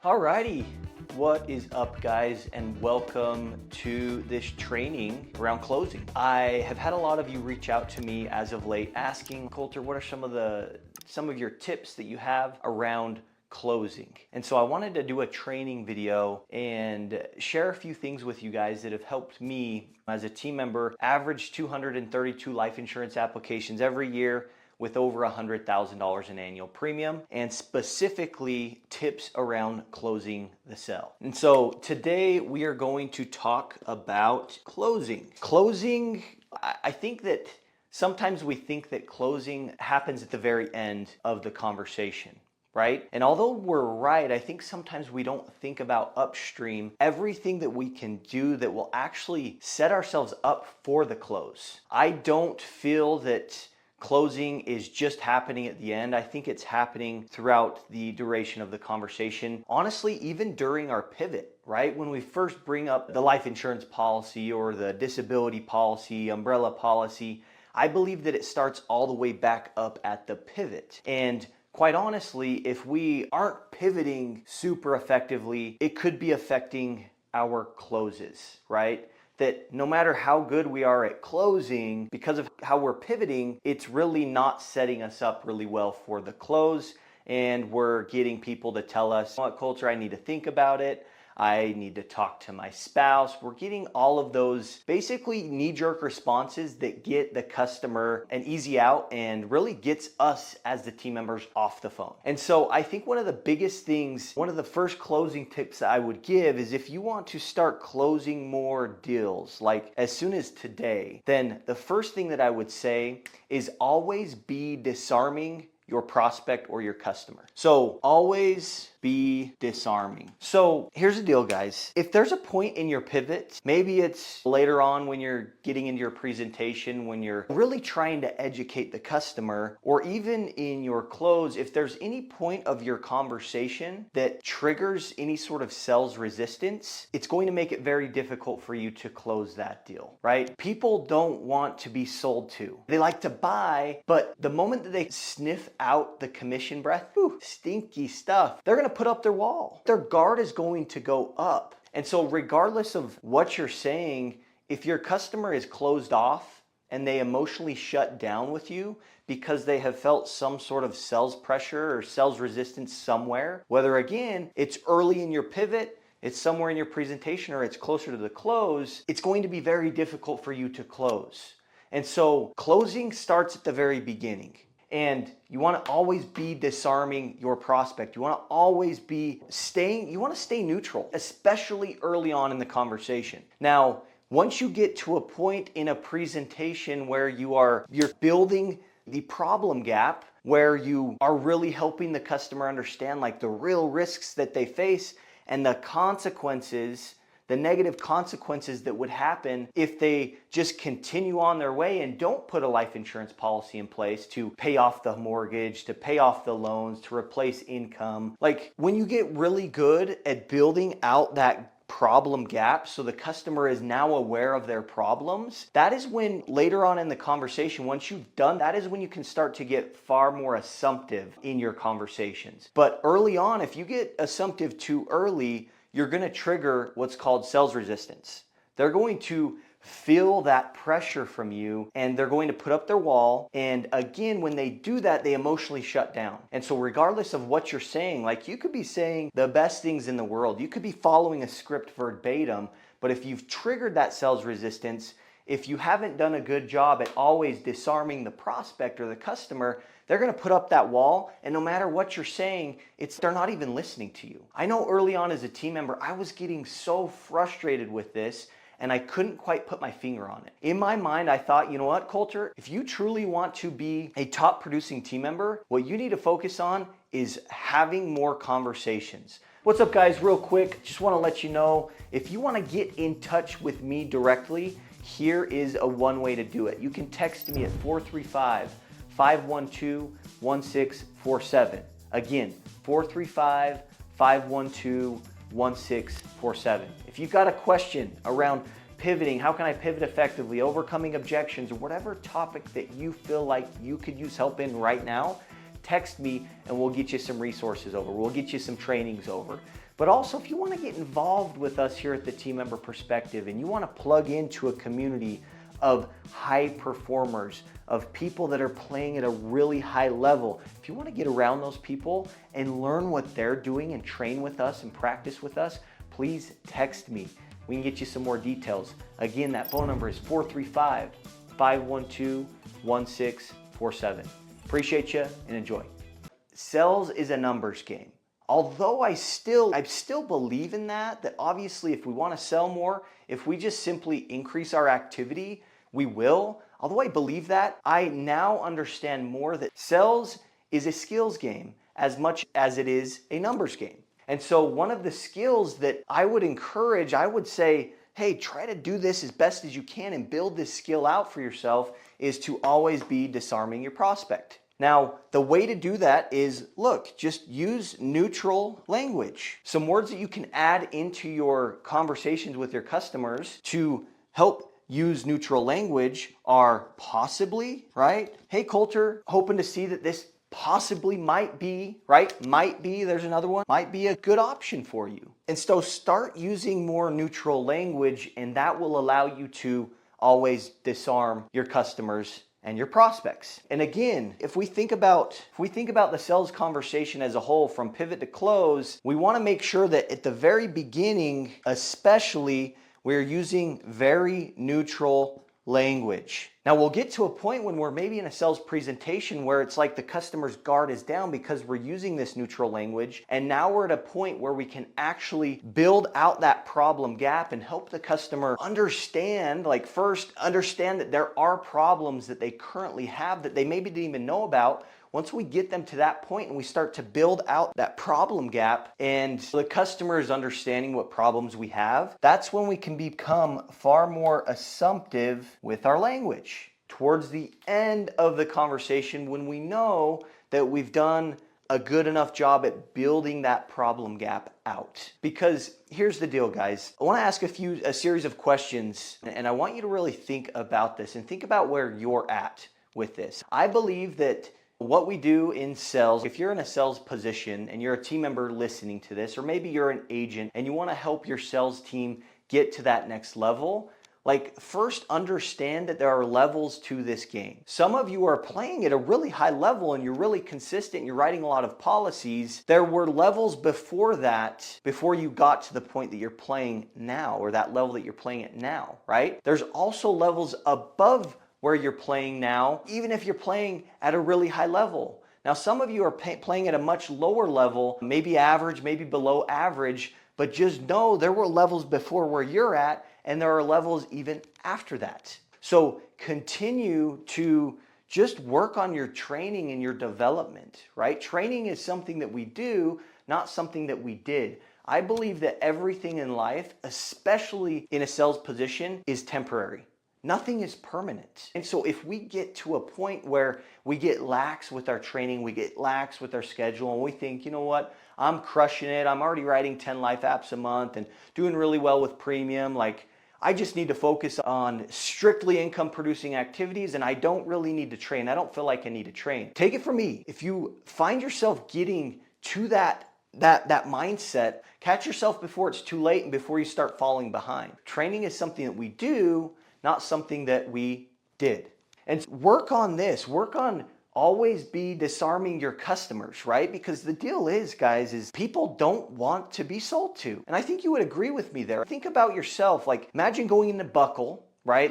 Alrighty, what is up guys, and welcome to this training around closing. I have had a lot of you reach out to me as of late asking, Colter, what are some of your tips that you have around closing? And so I wanted to do a training video and share a few things with you guys that have helped me as a team member average 232 life insurance applications every year with over $100,000 in annual premium, and specifically tips around closing the sale. And so today we are going to talk about closing. Closing, I think that sometimes we think that closing happens at the very end of the conversation, right? And although we're right, I think sometimes we don't think about upstream everything that we can do that will actually set ourselves up for the close. I don't feel that closing is just happening at the end. I think it's happening throughout the duration of the conversation. Honestly, even during our pivot, right? When we first bring up the life insurance policy or the disability policy, umbrella policy, I believe that it starts all the way back up at the pivot. And quite honestly, if we aren't pivoting super effectively, it could be affecting our closes, right? That no matter how good we are at closing, because of how we're pivoting, it's really not setting us up really well for the close. And we're getting people to tell us, what, Colter, I need to think about it. I need to talk to my spouse. We're getting all of those basically knee-jerk responses that get the customer an easy out and really gets us as the team members off the phone. And so I think one of the biggest things, one of the first closing tips that I would give is if you want to start closing more deals, like as soon as today, then the first thing that I would say is always be disarming your prospect or your customer. So always be disarming. So here's the deal, guys. If there's a point in your pivot, maybe it's later on when you're getting into your presentation, when you're really trying to educate the customer, or even in your close, if there's any point of your conversation that triggers any sort of sales resistance, it's going to make it very difficult for you to close that deal, right? People don't want to be sold to. They like to buy, but the moment that they sniff out the commission breath, stinky stuff, they're gonna put up their wall. Their guard is going to go up. And so regardless of what you're saying, if your customer is closed off and they emotionally shut down with you because they have felt some sort of sales pressure or sales resistance somewhere, whether again, it's early in your pivot, it's somewhere in your presentation, or it's closer to the close, it's going to be very difficult for you to close. And so closing starts at the very beginning. And you want to always be disarming your prospect. You want to always be you want to stay neutral, especially early on in the conversation. Now, once you get to a point in a presentation where you're building the problem gap, where you are really helping the customer understand like the real risks that they face and the consequences, the negative consequences that would happen if they just continue on their way and don't put a life insurance policy in place to pay off the mortgage, to pay off the loans, to replace income. Like when you get really good at building out that problem gap so the customer is now aware of their problems, that is when later on in the conversation, once you've done that, is when you can start to get far more assumptive in your conversations. But early on, if you get assumptive too early, you're going to trigger what's called sales resistance. They're going to feel that pressure from you and they're going to put up their wall. And again, when they do that, they emotionally shut down. And so regardless of what you're saying, like you could be saying the best things in the world, you could be following a script verbatim, but if you've triggered that sales resistance, if you haven't done a good job at always disarming the prospect or the customer, they're going to put up that wall, and no matter what you're saying, they're not even listening to you. I know early on as a team member, I was getting so frustrated with this, and I couldn't quite put my finger on it. In my mind, I thought, you know what, Colter? If you truly want to be a top producing team member, what you need to focus on is having more conversations. What's up, guys? Real quick, just want to let you know, if you want to get in touch with me directly, here is one way to do it. You can text me at 435-512-1647. Again, 435-512-1647. If you've got a question around pivoting, how can I pivot effectively, overcoming objections, or whatever topic that you feel like you could use help in right now, text me and we'll get you some resources over. We'll get you some trainings over. But also, if you want to get involved with us here at the Team Member Perspective and you want to plug into a community of high performers, of people that are playing at a really high level, if you want to get around those people and learn what they're doing and train with us and practice with us, please text me. We can get you some more details. Again, that phone number is 435-512-1647. Appreciate you and enjoy. Sales is a numbers game. Although I still believe in that obviously if we want to sell more, if we just simply increase our activity, we will. Although I believe that, I now understand more that sales is a skills game as much as it is a numbers game. And so one of the skills that I would encourage, I would say, hey, try to do this as best as you can and build this skill out for yourself, is to always be disarming your prospect. Now, the way to do that is, look, just use neutral language. Some words that you can add into your conversations with your customers to help use neutral language are possibly, right? Hey, Colter, hoping to see that this possibly might be, right? Might be, there's another one, might be a good option for you. And so start using more neutral language, and that will allow you to always disarm your customers and your prospects. And again, if we think about the sales conversation as a whole from pivot to close, we want to make sure that at the very beginning, especially, we're using very neutral language. Now we'll get to a point when we're maybe in a sales presentation where it's like the customer's guard is down because we're using this neutral language, and now we're at a point where we can actually build out that problem gap and help the customer understand, first understand that there are problems that they currently have that they maybe didn't even know about. Once we get them to that point and we start to build out that problem gap and the customer is understanding what problems we have, that's when we can become far more assumptive with our language. Towards the end of the conversation, when we know that we've done a good enough job at building that problem gap out. Because here's the deal, guys. I want to ask a series of questions, and I want you to really think about this and think about where you're at with this. I believe that what we do in sales, if you're in a sales position and you're a team member listening to this, or maybe you're an agent and you want to help your sales team get to that next level, first understand that there are levels to this game. Some of you are playing at a really high level and you're really consistent, you're writing a lot of policies. There were levels before that, before you got to the point that you're playing now, or that level that you're playing at now, right? There's also levels above where you're playing now, even if you're playing at a really high level. Now, some of you are playing at a much lower level, maybe average, maybe below average, but just know there were levels before where you're at, and there are levels even after that. So continue to just work on your training and your development, right? Training is something that we do, not something that we did. I believe that everything in life, especially in a sales position, is temporary. Nothing is permanent. And so if we get to a point where we get lax with our training, we get lax with our schedule, and we think, you know what, I'm crushing it. I'm already writing 10 life apps a month and doing really well with premium. I just need to focus on strictly income producing activities and I don't really need to train. I don't feel like I need to train. Take it from me. If you find yourself getting to that mindset, catch yourself before it's too late and before you start falling behind. Training is something that we do, not something that we did. And work on this. Work on always be disarming your customers, right? Because the deal is, guys, is people don't want to be sold to. And I think you would agree with me there. Think about yourself. Imagine going into Buckle, right?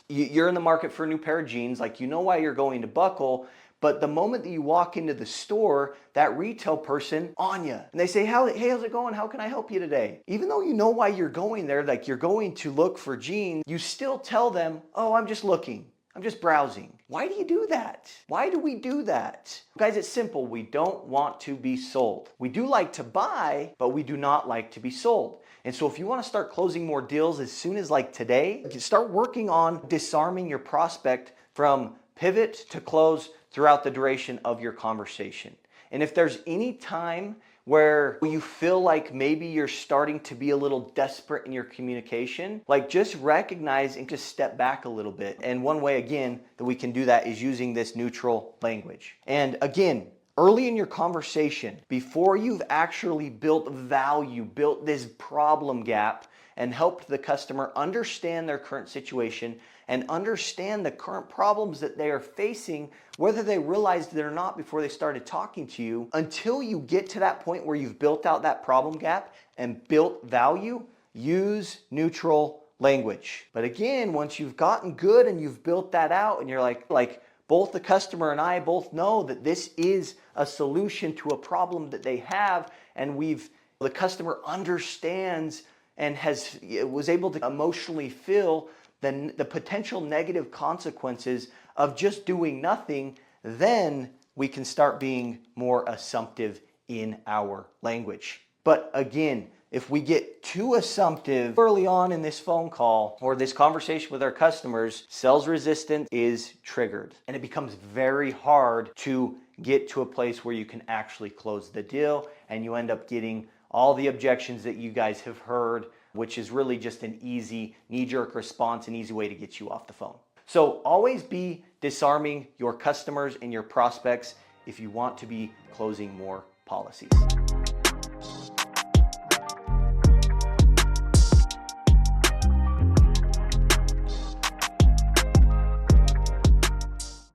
You're in the market for a new pair of jeans. You know why you're going to Buckle. But the moment that you walk into the store, that retail person on you, and they say, hey, how's it going? How can I help you today? Even though you know why you're going there, you're going to look for jeans, you still tell them, oh, I'm just looking. I'm just browsing. Why do you do that? Why do we do that? Guys, it's simple. We don't want to be sold. We do like to buy, but we do not like to be sold. And so if you want to start closing more deals as soon as today, you can start working on disarming your prospect from pivot to close throughout the duration of your conversation. And if there's any time where you feel like maybe you're starting to be a little desperate in your communication, just recognize and just step back a little bit. And one way, again, that we can do that is using this neutral language. And again, early in your conversation, before you've actually built value, built this problem gap, and helped the customer understand their current situation and understand the current problems that they are facing, whether they realized it or not before they started talking to you, until you get to that point where you've built out that problem gap and built value, use neutral language. But again, once you've gotten good and you've built that out and you're like both the customer and I both know that this is a solution to a problem that they have, and the customer understands and was able to emotionally feel the potential negative consequences of just doing nothing, then we can start being more assumptive in our language. But again, if we get too assumptive early on in this phone call or this conversation with our customers, sales resistance is triggered. And it becomes very hard to get to a place where you can actually close the deal, and you end up getting all the objections that you guys have heard, which is really just an easy knee-jerk response, an easy way to get you off the phone. So always be disarming your customers and your prospects if you want to be closing more policies.